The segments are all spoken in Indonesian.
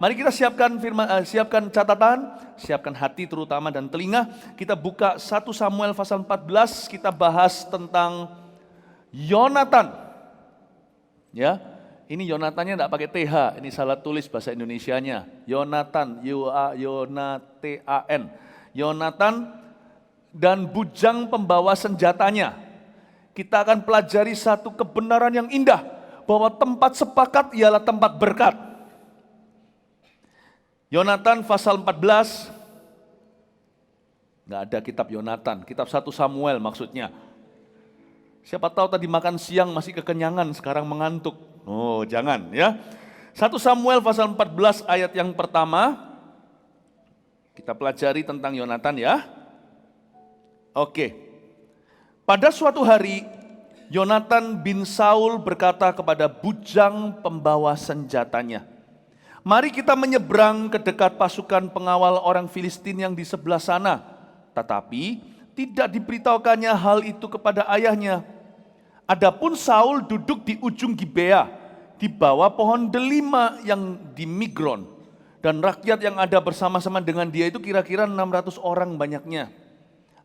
Mari kita siapkan catatan, siapkan hati terutama dan telinga. Kita buka 1 Samuel pasal 14, kita bahas tentang Yonatan. Ya, ini Yonatannya enggak pakai TH, ini salah tulis bahasa Indonesianya. Yonatan, Yonatan. Yonatan dan bujang pembawa senjatanya. Kita akan pelajari satu kebenaran yang indah, bahwa tempat sepakat ialah tempat berkat. Yonatan pasal 14, nggak ada kitab Yonatan, kitab 1 Samuel maksudnya. Siapa tahu tadi makan siang masih kekenyangan, sekarang mengantuk. Oh jangan ya. 1 Samuel pasal 14 ayat yang pertama, kita pelajari tentang Yonatan ya. Oke. Pada suatu hari, Yonatan bin Saul berkata kepada bujang pembawa senjatanya, "Mari kita menyeberang ke dekat pasukan pengawal orang Filistin yang di sebelah sana." Tetapi tidak diberitahukannya hal itu kepada ayahnya. Adapun Saul duduk di ujung Gibea, di bawah pohon delima yang di Migron. Dan rakyat yang ada bersama-sama dengan dia itu kira-kira 600 orang banyaknya.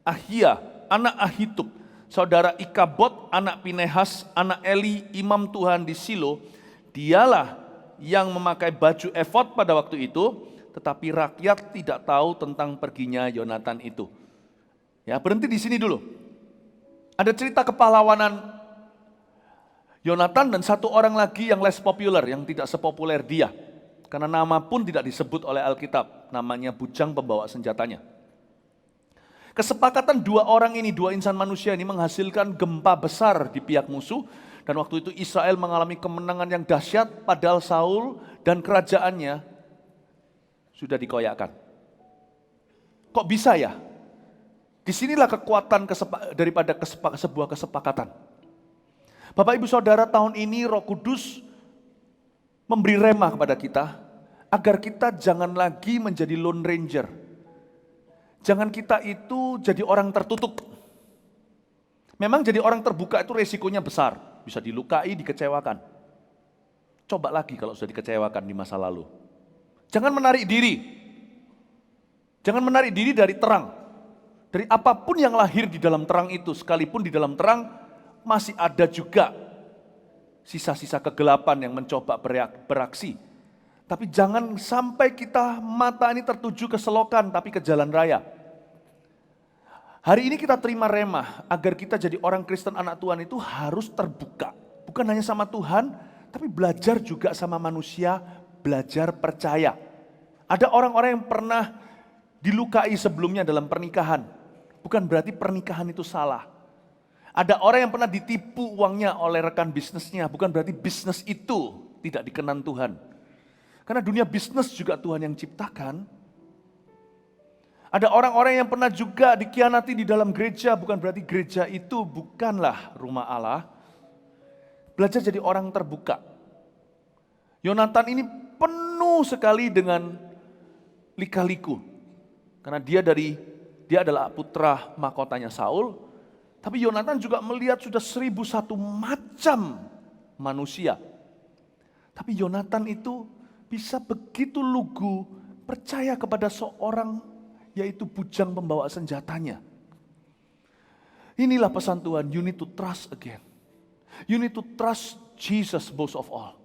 Ahia, anak Ahitub, saudara Ikabod, anak Pinehas, anak Eli, imam Tuhan di Silo, dialah yang memakai baju efod pada waktu itu, tetapi rakyat tidak tahu tentang perginya Yonatan itu. Ya, berhenti di sini dulu. Ada cerita kepahlawanan Yonatan dan satu orang lagi yang less popular, yang tidak sepopuler dia. Karena nama pun tidak disebut oleh Alkitab, namanya bujang pembawa senjatanya. Kesepakatan dua orang ini, dua insan manusia ini menghasilkan gempa besar di pihak musuh. Dan waktu itu Israel mengalami kemenangan yang dahsyat, padahal Saul dan kerajaannya sudah dikoyakkan. Kok bisa ya? Disinilah kekuatan daripada sebuah kesepakatan. Bapak Ibu Saudara, tahun ini Roh Kudus memberi rema kepada kita, agar kita jangan lagi menjadi lone ranger. Jangan kita itu jadi orang tertutup. Memang jadi orang terbuka itu resikonya besar. Bisa dilukai, dikecewakan. Coba lagi kalau sudah dikecewakan di masa lalu. Jangan menarik diri. Jangan menarik diri dari terang. Dari apapun yang lahir di dalam terang itu, sekalipun di dalam terang masih ada juga sisa-sisa kegelapan yang mencoba beraksi. Tapi jangan sampai kita mata ini tertuju ke selokan, tapi ke jalan raya. Hari ini kita terima rema, agar kita jadi orang Kristen anak Tuhan itu harus terbuka. Bukan hanya sama Tuhan, tapi belajar juga sama manusia, belajar percaya. Ada orang-orang yang pernah dilukai sebelumnya dalam pernikahan. Bukan berarti pernikahan itu salah. Ada orang yang pernah ditipu uangnya oleh rekan bisnisnya, bukan berarti bisnis itu tidak dikenan Tuhan. Karena dunia bisnis juga Tuhan yang ciptakan. Ada orang-orang yang pernah juga dikhianati di dalam gereja, bukan berarti gereja itu bukanlah rumah Allah. Belajar jadi orang terbuka. Yonatan ini penuh sekali dengan lika-liku. Karena dia adalah putra mahkotanya Saul, tapi Yonatan juga melihat sudah 1001 macam manusia. Tapi Yonatan itu bisa begitu lugu percaya kepada seorang, yaitu bujang pembawa senjatanya. Inilah pesan Tuhan, you need to trust again. You need to trust Jesus most of all.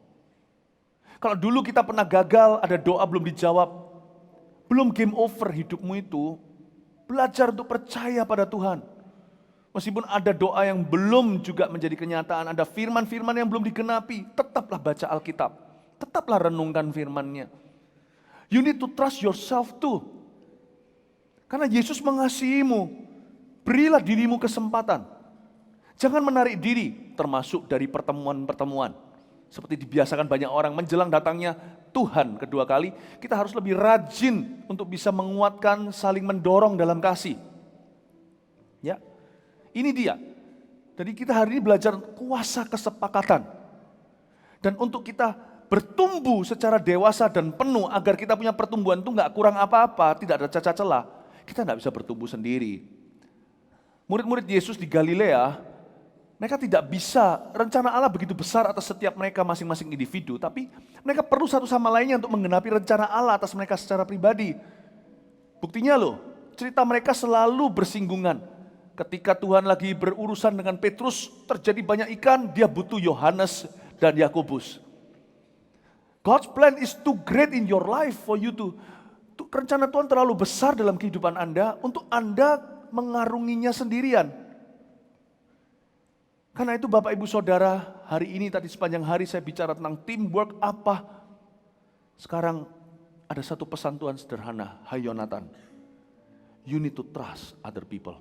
Kalau dulu kita pernah gagal, ada doa belum dijawab, belum game over hidupmu itu, belajar untuk percaya pada Tuhan. Meskipun ada doa yang belum juga menjadi kenyataan, ada firman-firman yang belum digenapi, tetaplah baca Alkitab, tetaplah renungkan firman-Nya. You need to trust yourself too. Karena Yesus mengasihimu, berilah dirimu kesempatan. Jangan menarik diri, termasuk dari pertemuan-pertemuan. Seperti dibiasakan banyak orang menjelang datangnya Tuhan kedua kali, kita harus lebih rajin untuk bisa menguatkan, saling mendorong dalam kasih. Ya, ini dia. Jadi kita hari ini belajar kuasa kesepakatan. Dan untuk kita bertumbuh secara dewasa dan penuh, agar kita punya pertumbuhan itu nggak kurang apa-apa, tidak ada cacat celah, kita nggak bisa bertumbuh sendiri. Murid-murid Yesus di Galilea, Mereka tidak bisa, rencana Allah begitu besar atas setiap mereka masing-masing individu, tapi mereka perlu satu sama lainnya untuk menggenapi rencana Allah atas mereka secara pribadi. Buktinya loh, cerita mereka selalu bersinggungan. Ketika Tuhan lagi berurusan dengan Petrus, terjadi banyak ikan, dia butuh Yohanes dan Yakobus. God's plan is too great in your life for you to rencana Tuhan terlalu besar dalam kehidupan Anda untuk Anda mengarunginya sendirian. Karena itu Bapak Ibu Saudara, hari ini tadi sepanjang hari saya bicara tentang teamwork apa. Sekarang ada satu pesan Tuhan sederhana, hai Yonatan, you need to trust other people.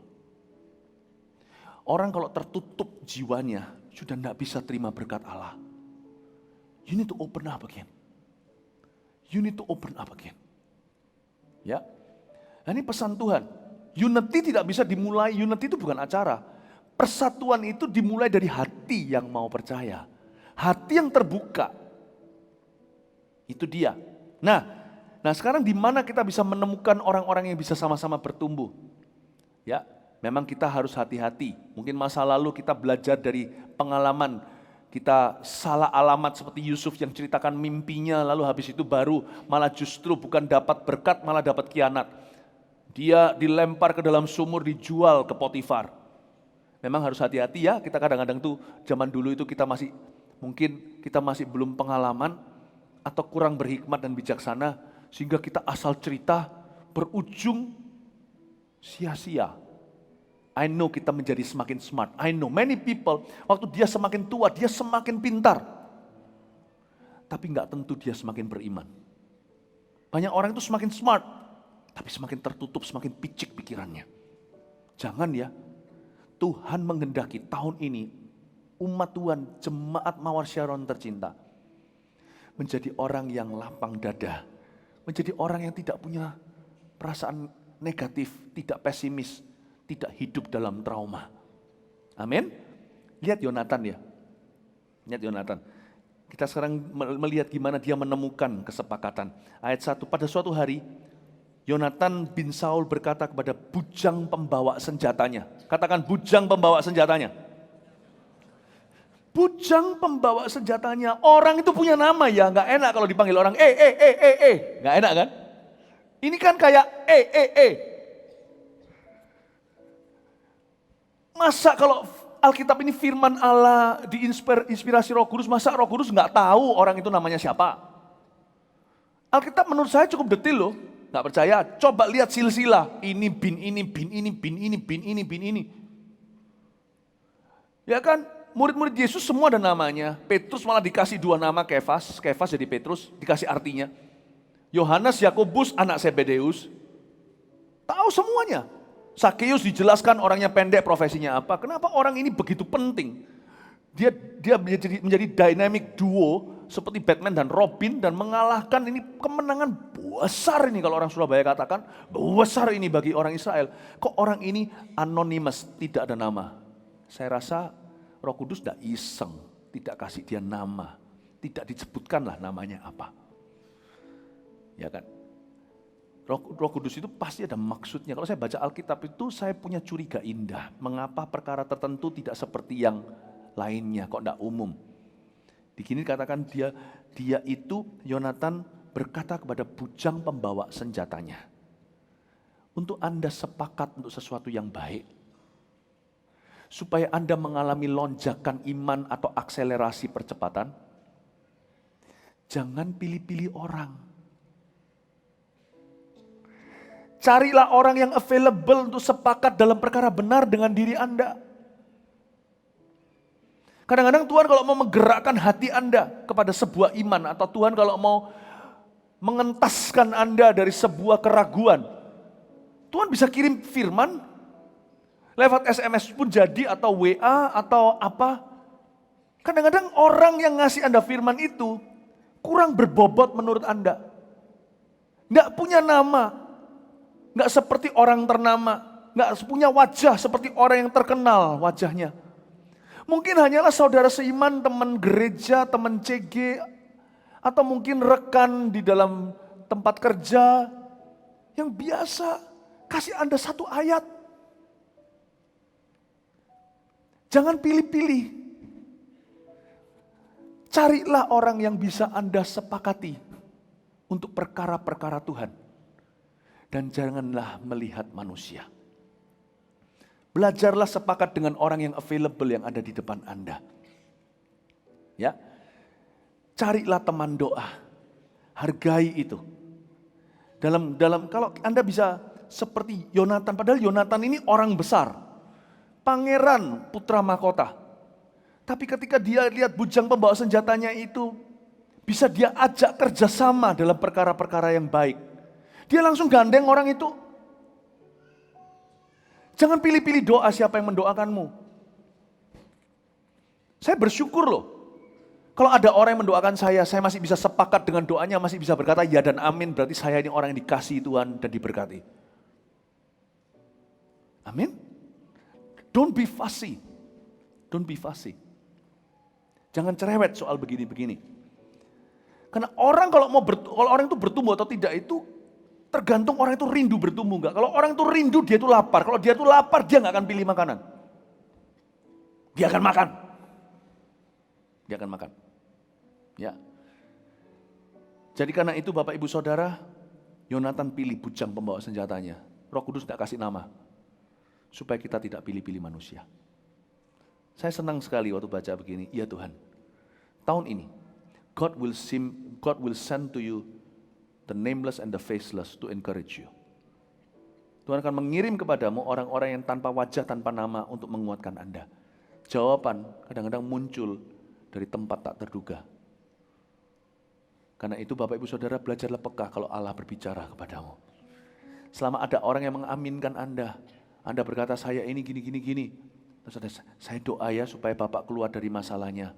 Orang kalau tertutup jiwanya, sudah tidak bisa terima berkat Allah. You need to open up again. You need to open up again. Ya, nah, ini pesan Tuhan. Unity tidak bisa dimulai, unity itu bukan acara. Persatuan itu dimulai dari hati yang mau percaya. Hati yang terbuka. Itu dia. Nah sekarang di mana kita bisa menemukan orang-orang yang bisa sama-sama bertumbuh? Ya, memang kita harus hati-hati. Mungkin masa lalu kita belajar dari pengalaman. Kita salah alamat seperti Yusuf yang ceritakan mimpinya, lalu habis itu baru malah justru bukan dapat berkat, malah dapat kianat. Dia dilempar ke dalam sumur, dijual ke Potifar. Memang harus hati-hati ya, kita kadang-kadang tuh zaman dulu itu mungkin kita masih belum pengalaman atau kurang berhikmat dan bijaksana sehingga kita asal cerita berujung sia-sia. I know kita menjadi semakin smart. I know many people waktu dia semakin tua dia semakin pintar. Tapi nggak tentu dia semakin beriman. Banyak orang itu semakin smart tapi semakin tertutup, semakin picik pikirannya. Jangan ya. Tuhan menghendaki tahun ini umat Tuhan, jemaat Mawar Sharon tercinta menjadi orang yang lapang dada, menjadi orang yang tidak punya perasaan negatif, tidak pesimis, tidak hidup dalam trauma. Amin. Lihat Yonatan ya. Lihat Yonatan. Kita sekarang melihat gimana dia menemukan kesepakatan. Ayat 1, pada suatu hari Yonatan bin Saul berkata kepada bujang pembawa senjatanya. Katakan bujang pembawa senjatanya. Bujang pembawa senjatanya. Orang itu punya nama ya, nggak enak kalau dipanggil orang nggak enak kan? Ini kan kayak Masa kalau Alkitab ini firman Allah diinspirasi Roh Kudus, masa Roh Kudus nggak tahu orang itu namanya siapa? Alkitab menurut saya cukup detail loh. Nggak percaya? Coba lihat silsilah. Ini bin ini, bin ini, bin ini, bin ini, bin ini. Ya kan? Murid-murid Yesus semua ada namanya. Petrus malah dikasih 2 nama, Kefas jadi Petrus, dikasih artinya. Yohanes, Yakobus, anak Zebedeus. Tahu semuanya. Sakeus dijelaskan orangnya pendek, profesinya apa. Kenapa orang ini begitu penting? Dia menjadi dynamic duo seperti Batman dan Robin dan mengalahkan ini kemenangan besar ini kalau orang Surabaya katakan. Besar ini bagi orang Israel. Kok orang ini anonymous, tidak ada nama? Saya rasa Roh Kudus tidak iseng, tidak kasih dia nama. Tidak disebutkanlah namanya apa. Ya kan? Roh Kudus itu pasti ada maksudnya. Kalau saya baca Alkitab itu saya punya curiga indah. Mengapa perkara tertentu tidak seperti yang lainnya, kok tidak umum. Di sini dikatakan dia itu Yonatan berkata kepada bujang pembawa senjatanya. Untuk Anda sepakat untuk sesuatu yang baik. Supaya Anda mengalami lonjakan iman atau akselerasi percepatan. Jangan pilih-pilih orang. Carilah orang yang available untuk sepakat dalam perkara benar dengan diri Anda. Kadang-kadang Tuhan kalau mau menggerakkan hati Anda kepada sebuah iman, atau Tuhan kalau mau mengentaskan Anda dari sebuah keraguan, Tuhan bisa kirim firman, lewat SMS pun jadi, atau WA, atau apa. Kadang-kadang orang yang ngasih Anda firman itu, kurang berbobot menurut Anda. Nggak punya nama, nggak seperti orang ternama, nggak punya wajah seperti orang yang terkenal wajahnya. Mungkin hanyalah saudara seiman, teman gereja, teman CG, atau mungkin rekan di dalam tempat kerja yang biasa kasih Anda satu ayat. Jangan pilih-pilih. Carilah orang yang bisa Anda sepakati untuk perkara-perkara Tuhan. Dan janganlah melihat manusia. Belajarlah sepakat dengan orang yang available yang ada di depan Anda. Ya. Carilah teman doa. Hargai itu. Dalam kalau Anda bisa seperti Yonatan, padahal Yonatan ini orang besar. Pangeran putra mahkota. Tapi ketika dia lihat bujang pembawa senjatanya itu, bisa dia ajak kerjasama dalam perkara-perkara yang baik. Dia langsung gandeng orang itu. Jangan pilih-pilih doa siapa yang mendoakanmu. Saya bersyukur loh. Kalau ada orang yang mendoakan saya masih bisa sepakat dengan doanya, masih bisa berkata ya dan amin, berarti saya ini orang yang dikasihi Tuhan dan diberkati. Amin. Don't be fussy. Don't be fussy. Jangan cerewet soal begini-begini. Karena orang kalau orang itu bertumbuh atau tidak itu tergantung orang itu rindu bertumbuh enggak. Kalau orang itu rindu dia itu lapar. Kalau dia itu lapar dia enggak akan pilih makanan. Dia akan makan. Dia akan makan. Ya. Jadi karena itu Bapak Ibu Saudara, Yonatan pilih bujang pembawa senjatanya. Roh Kudus enggak kasih nama. Supaya kita tidak pilih-pilih manusia. Saya senang sekali waktu baca begini, ya Tuhan, tahun ini God will send to you the nameless and the faceless to encourage you. Tuhan akan mengirim kepadamu orang-orang yang tanpa wajah, tanpa nama untuk menguatkan Anda. Jawaban kadang-kadang muncul dari tempat tak terduga. Karena itu Bapak Ibu Saudara belajarlah peka kalau Allah berbicara kepadamu. Selama ada orang yang mengaminkan Anda berkata saya ini gini. Terus saya doa ya supaya Bapak keluar dari masalahnya.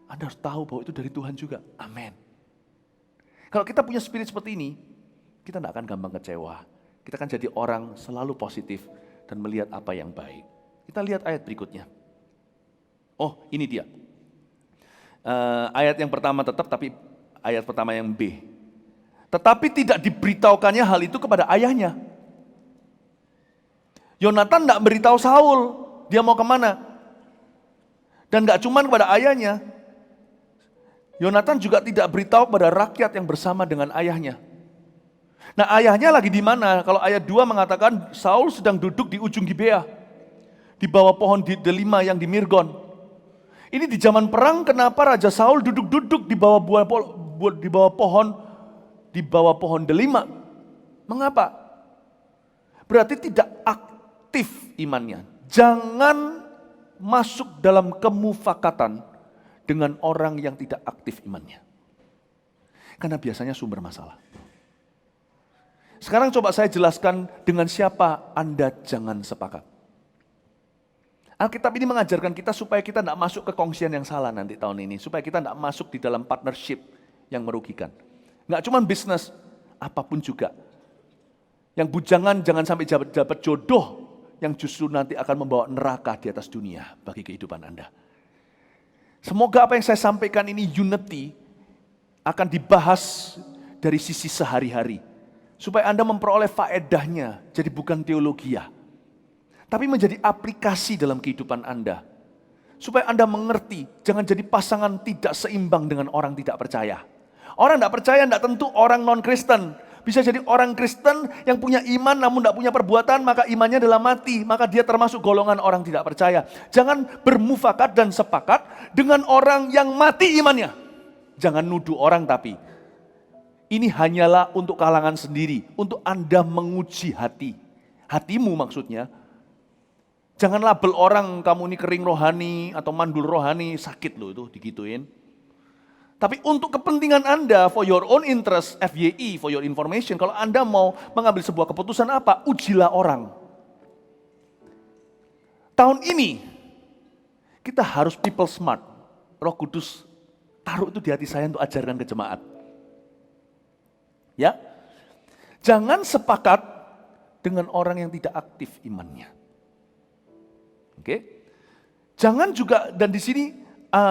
Anda harus tahu bahwa itu dari Tuhan juga. Amin. Kalau kita punya spirit seperti ini, kita tidak akan gampang kecewa. Kita akan jadi orang selalu positif dan melihat apa yang baik. Kita lihat ayat berikutnya. Oh, ini dia. Ayat yang pertama tetap, tapi ayat pertama yang B. Tetapi tidak diberitahukannya hal itu kepada ayahnya. Yonatan tidak beritahu Saul. Dia mau kemana? Dan gak cuma kepada ayahnya. Yonatan juga tidak beritahu kepada rakyat yang bersama dengan ayahnya. Nah ayahnya lagi di mana? Kalau ayat 2 mengatakan Saul sedang duduk di ujung Gibea. Di bawah pohon delima yang di Mirgon. Ini di zaman perang kenapa Raja Saul duduk-duduk di bawah pohon delima? Mengapa? Berarti tidak aktif imannya. Jangan masuk dalam kemufakatan dengan orang yang tidak aktif imannya. Karena biasanya sumber masalah. Sekarang coba saya jelaskan dengan siapa Anda jangan sepakat. Alkitab ini mengajarkan kita supaya kita tidak masuk ke kongsian yang salah nanti tahun ini. Supaya kita tidak masuk di dalam partnership yang merugikan. Nggak cuma bisnis, apapun juga. Yang bujangan jangan sampai dapat jodoh yang justru nanti akan membawa neraka di atas dunia bagi kehidupan Anda. Semoga apa yang saya sampaikan ini unity akan dibahas dari sisi sehari-hari. Supaya Anda memperoleh faedahnya, jadi bukan teologi ya. Tapi menjadi aplikasi dalam kehidupan Anda. Supaya Anda mengerti, jangan jadi pasangan tidak seimbang dengan orang tidak percaya. Orang tidak percaya tidak tentu orang non-Kristen. Bisa jadi orang Kristen yang punya iman namun tidak punya perbuatan, maka imannya adalah mati. Maka dia termasuk golongan orang tidak percaya. Jangan bermufakat dan sepakat dengan orang yang mati imannya. Jangan nuduh orang tapi. Ini hanyalah untuk kalangan sendiri. Untuk Anda menguji hati. Hatimu maksudnya. Jangan label orang kamu ini kering rohani atau mandul rohani. Sakit loh itu digituin. Tapi untuk kepentingan Anda, for your own interest, FYI, for your information, kalau Anda mau mengambil sebuah keputusan apa, ujilah orang. Tahun ini, kita harus people smart. Roh Kudus taruh itu di hati saya untuk ajarkan ke jemaat. Ya, jangan sepakat dengan orang yang tidak aktif imannya. Oke? Jangan juga, dan di sini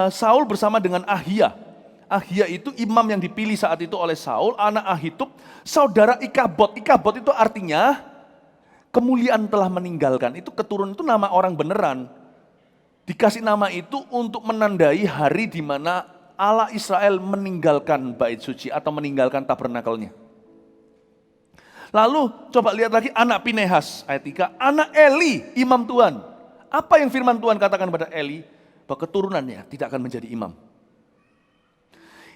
Saul bersama dengan Ahia. Ahia itu imam yang dipilih saat itu oleh Saul, anak Ahitub, saudara Ikabod. Ikabod itu artinya kemuliaan telah meninggalkan. Itu keturunan itu nama orang beneran. Dikasih nama itu untuk menandai hari di mana Allah Israel meninggalkan bait suci atau meninggalkan tabernakelnya. Lalu coba lihat lagi anak Pinehas, ayat 3, anak Eli, imam Tuhan. Apa yang firman Tuhan katakan pada Eli? Bahwa keturunannya tidak akan menjadi imam.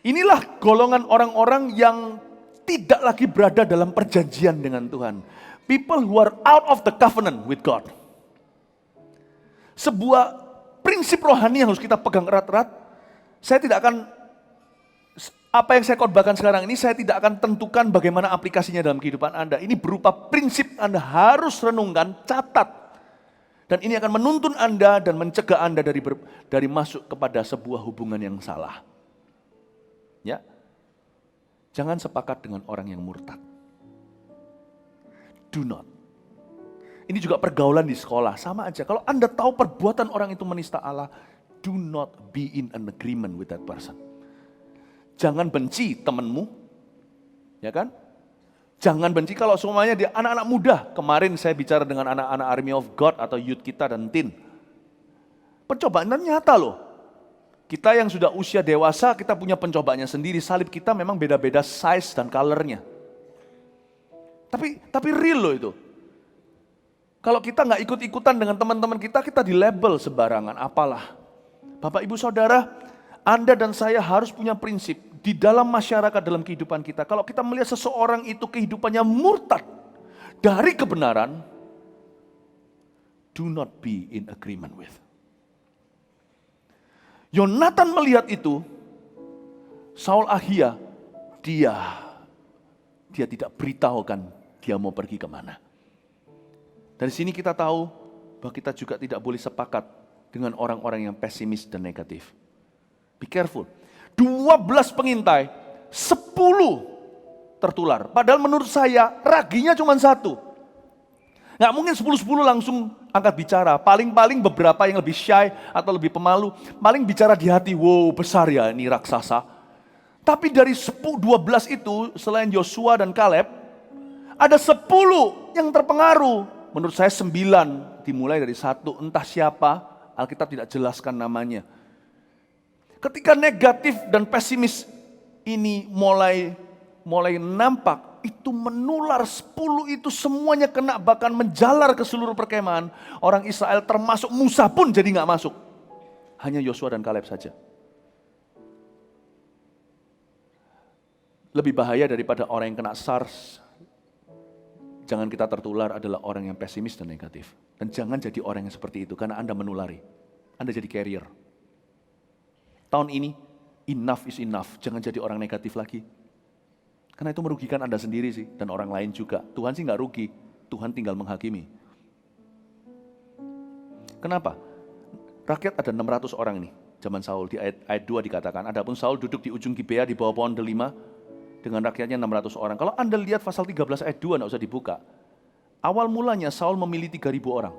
Inilah golongan orang-orang yang tidak lagi berada dalam perjanjian dengan Tuhan. People who are out of the covenant with God. Sebuah prinsip rohani yang harus kita pegang erat-erat. Saya tidak akan, apa yang saya khotbahkan sekarang ini, saya tidak akan tentukan bagaimana aplikasinya dalam kehidupan Anda. Ini berupa prinsip Anda harus renungkan, catat. Dan ini akan menuntun Anda dan mencegah Anda dari masuk kepada sebuah hubungan yang salah. Ya, jangan sepakat dengan orang yang murtad. Do not. Ini juga pergaulan di sekolah, sama aja. Kalau Anda tahu perbuatan orang itu menista Allah, do not be in an agreement with that person. Jangan benci temanmu, ya kan? Jangan benci kalau semuanya dia anak-anak muda. Kemarin saya bicara dengan anak-anak Army of God atau youth kita dan teen. Pencobaan nyata loh. Kita yang sudah usia dewasa, kita punya pencobaannya sendiri. Salib kita memang beda-beda size dan colornya. Tapi real loh itu. Kalau kita nggak ikut-ikutan dengan teman-teman kita di label sembarangan, apalah. Bapak Ibu Saudara, Anda dan saya harus punya prinsip di dalam masyarakat, dalam kehidupan kita. Kalau kita melihat seseorang itu kehidupannya murtad dari kebenaran, do not be in agreement with. Yonatan melihat itu, Saul Ahia, dia tidak beritahukan dia mau pergi kemana. Dari sini kita tahu bahwa kita juga tidak boleh sepakat dengan orang-orang yang pesimis dan negatif. Be careful. 12 pengintai, 10 tertular. Padahal menurut saya raginya cuma 1. Nggak mungkin 10-10 langsung angkat bicara. Paling-paling beberapa yang lebih shy atau lebih pemalu. Paling bicara di hati, wow besar ya ini raksasa. Tapi dari 12 itu, selain Yosua dan Kaleb, ada 10 yang terpengaruh. Menurut saya 9, dimulai dari 1, entah siapa, Alkitab tidak jelaskan namanya. Ketika negatif dan pesimis ini mulai nampak, itu menular 10 itu semuanya kena, bahkan menjalar ke seluruh perkemahan. Orang Israel termasuk Musa pun jadi gak masuk. Hanya Yosua dan Kaleb saja. Lebih bahaya daripada orang yang kena SARS, jangan kita tertular adalah orang yang pesimis dan negatif. Dan jangan jadi orang yang seperti itu, karena Anda menulari. Anda jadi carrier. Tahun ini, enough is enough. Jangan jadi orang negatif lagi. Karena itu merugikan Anda sendiri sih, dan orang lain juga. Tuhan sih nggak rugi, Tuhan tinggal menghakimi. Kenapa? Rakyat ada 600 orang nih, zaman Saul. Di ayat 2 dikatakan, adapun Saul duduk di ujung Gibea di bawah pohon delima, dengan rakyatnya 600 orang. Kalau Anda lihat pasal 13 ayat 2, nggak usah dibuka. Awal mulanya Saul memilih 3.000 orang.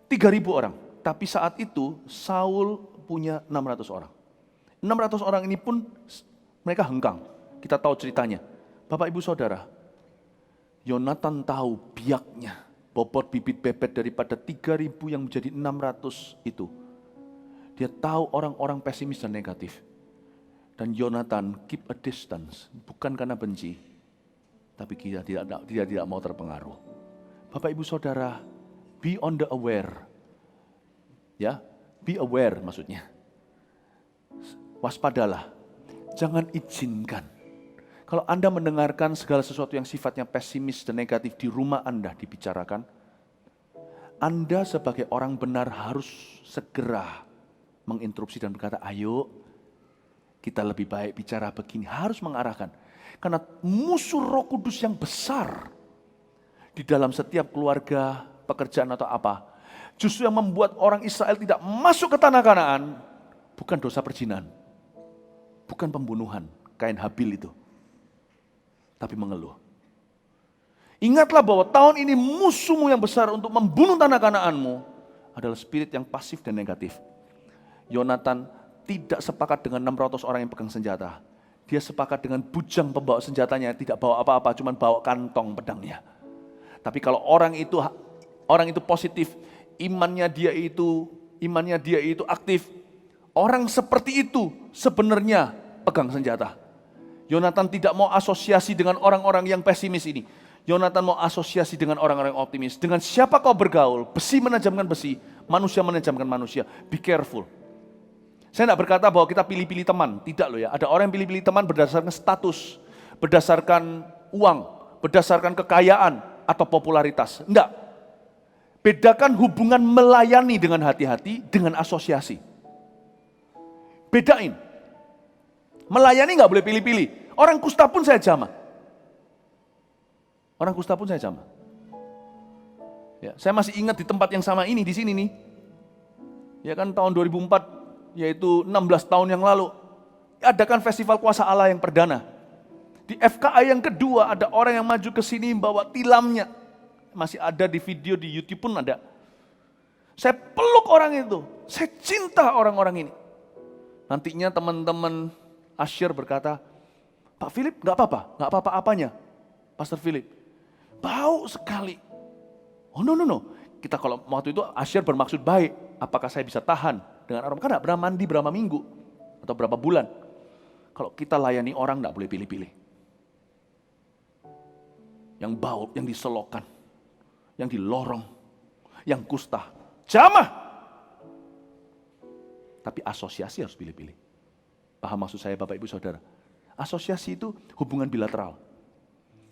3.000 orang, tapi saat itu Saul punya 600 orang. 600 orang ini pun mereka hengkang. Kita tahu ceritanya. Bapak Ibu Saudara, Yonatan tahu biaknya, bobot bibit bebet daripada 3.000 yang menjadi 600 itu. Dia tahu orang-orang pesimis dan negatif. Dan Yonatan keep a distance, bukan karena benci, tapi dia tidak mau terpengaruh. Bapak Ibu Saudara, be on the aware. Ya, be aware maksudnya. Waspadalah, jangan izinkan. Kalau Anda mendengarkan segala sesuatu yang sifatnya pesimis dan negatif di rumah Anda dibicarakan, Anda sebagai orang benar harus segera menginterupsi dan berkata, ayo kita lebih baik bicara begini. Harus mengarahkan. Karena musuh Roh Kudus yang besar di dalam setiap keluarga, pekerjaan atau apa, justru yang membuat orang Israel tidak masuk ke tanah Kanaan, bukan dosa perzinahan, bukan pembunuhan, Kain Habil itu, tapi mengeluh. Ingatlah bahwa tahun ini musuhmu yang besar untuk membunuh tanah Kanaanmu adalah spirit yang pasif dan negatif. Yonatan tidak sepakat dengan 600 orang yang pegang senjata. Dia sepakat dengan bujang pembawa senjatanya, tidak bawa apa-apa, cuma bawa kantong pedangnya. Tapi kalau orang itu positif, imannya dia itu imannya dia itu aktif. Orang seperti itu sebenarnya pegang senjata. Yonatan tidak mau asosiasi dengan orang-orang yang pesimis ini. Yonatan mau asosiasi dengan orang-orang yang optimis. Dengan siapa kau bergaul, besi menajamkan besi, manusia menajamkan manusia. Be careful. Saya tidak berkata bahwa kita pilih-pilih teman, tidak loh ya. Ada orang yang pilih-pilih teman berdasarkan status, berdasarkan uang, berdasarkan kekayaan atau popularitas. Enggak. Bedakan hubungan melayani dengan hati-hati dengan asosiasi. Bedain. Melayani nggak boleh pilih-pilih. Orang kusta pun saya jamah. Orang kusta pun saya jamah. Ya, saya masih ingat di tempat yang sama ini, di sini nih. Ya kan tahun 2004, yaitu 16 tahun yang lalu. Adakan festival kuasa Allah yang perdana. Di FKA yang kedua ada orang yang maju ke sini bawa tilamnya. Masih ada di video di YouTube pun ada. Saya peluk orang itu. Saya cinta orang-orang ini. Nantinya teman-teman Asyir berkata, Pak Philip gak apa-apa, gak apa-apa apanya, Pastor Philip. Bau sekali. Oh no. Kita kalau waktu itu Asyir bermaksud baik. Apakah saya bisa tahan dengan aroma? Kan gak pernah mandi berapa minggu atau berapa bulan. Kalau kita layani orang gak boleh pilih-pilih. Yang bau, yang diselokan, yang dilorong, yang kusta. Jamah. Tapi asosiasi harus pilih-pilih. Paham maksud saya Bapak Ibu Saudara? Asosiasi itu hubungan bilateral.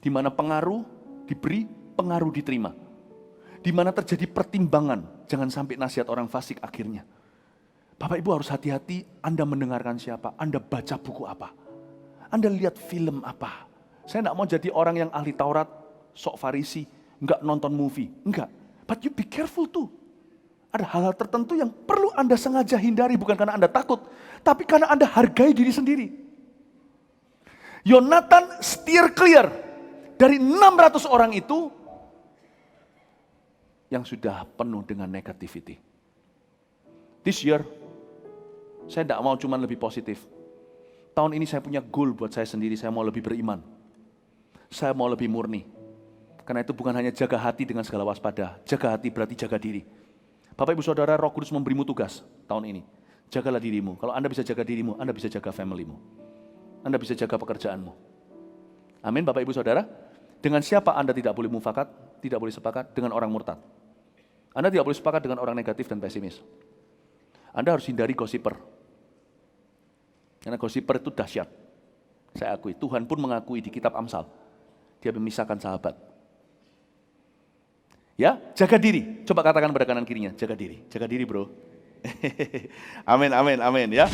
Di mana pengaruh diberi, pengaruh diterima. Di mana terjadi pertimbangan, jangan sampai nasihat orang fasik akhirnya. Bapak Ibu harus hati-hati, Anda mendengarkan siapa, Anda baca buku apa, Anda lihat film apa. Saya tidak mau jadi orang yang ahli Taurat, sok Farisi, enggak nonton movie, enggak. But you be careful too. Ada hal-hal tertentu yang perlu Anda sengaja hindari, bukan karena Anda takut, tapi karena Anda hargai diri sendiri. Yonatan steer clear dari 600 orang itu yang sudah penuh dengan negativity. This year, saya tidak mau cuma lebih positif. Tahun ini saya punya goal buat saya sendiri, saya mau lebih beriman. Saya mau lebih murni. Karena itu bukan hanya jaga hati dengan segala waspada. Jaga hati berarti jaga diri. Bapak Ibu Saudara, Roh Kudus memberimu tugas tahun ini. Jagalah dirimu. Kalau Anda bisa jaga dirimu, Anda bisa jaga familymu. Anda bisa jaga pekerjaanmu. Amin Bapak Ibu Saudara. Dengan siapa Anda tidak boleh mufakat, tidak boleh sepakat? Dengan orang murtad. Anda tidak boleh sepakat dengan orang negatif dan pesimis. Anda harus hindari gosiper. Karena gosiper itu dahsyat. Saya akui, Tuhan pun mengakui di kitab Amsal. Dia memisahkan sahabat. Ya, jaga diri. Coba katakan pada kanan kirinya, jaga diri. Jaga diri bro. Amin ya.